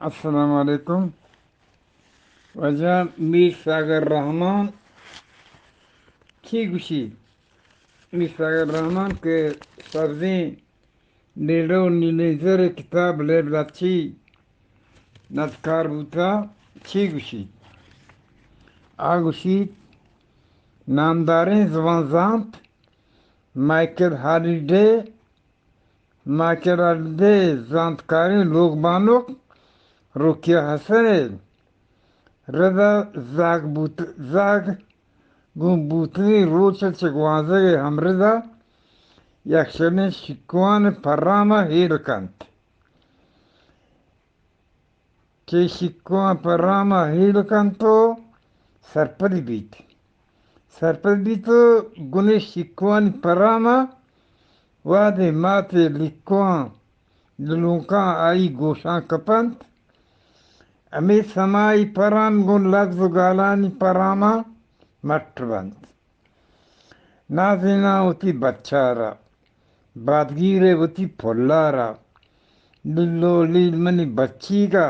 السلام علیکم. وجہ میر ساگر رحمان کی گوشی میر ساگر رحمان کے سبزی نیلو نیلیزر کتاب لیبلاچی ندکار بوتا چی گوشی آگوشی نامداریں زبان زانت مائکل ہالیڈے زانتکاری لوگ بانوک روکیا حسن رضا زاگ گون بوتنی روچل چگوازه هم رضا یکشن شکوان پراما هیلکند که شکوان پراما هیلکند سرپدی بیت گونه شکوان پراما واده مات لیکوان للونکان آئی گوشان کپند امی سمائی پرام گون لگز و گالانی پراما مٹربند نازینا ہوتی بچارا بادگیرے ہوتی پھولارا للو لیل منی بچی گا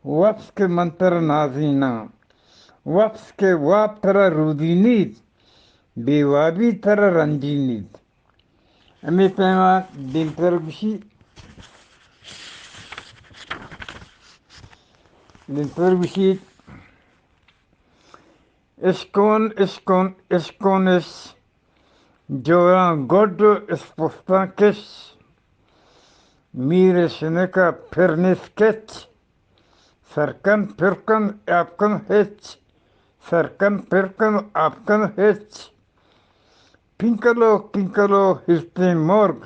وفس کے منتر نازینا وفس کے واب ترا رودی نید بیوابی ترا رنجی نید امی پیما دل پر گوشی اسکونش جوران گوڈ اسپوستان کش میرے شنکا پھرنس کچ سرکن پھرکن آپکن ہچ پنکلو ہستے مورگ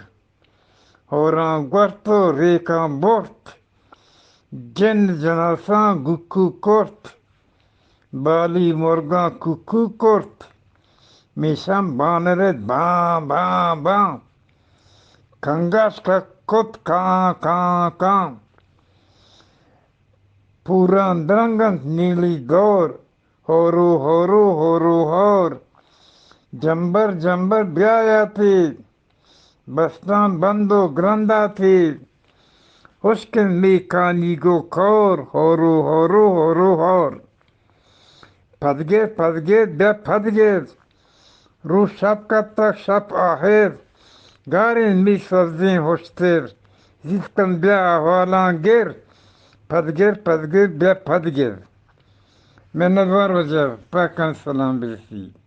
ہوران گورتو ریکان بورت جن جناسان گکو کورت بالی مرگان کوکو کورت میشان بانرد بان کنگاش کا کت کان پوران درنگن نیلی دور ہور جمبر بیایا تھی بستان بندو گرندا تھی حسکن میکانی گو کور ہور پدگیر رو شب کتا شب آخر گارین می سبزین ہوشتر زیستن بیا احوالان گر پدگیر بیا پدگیر میں ندوار وجہ پاکن سلام برسی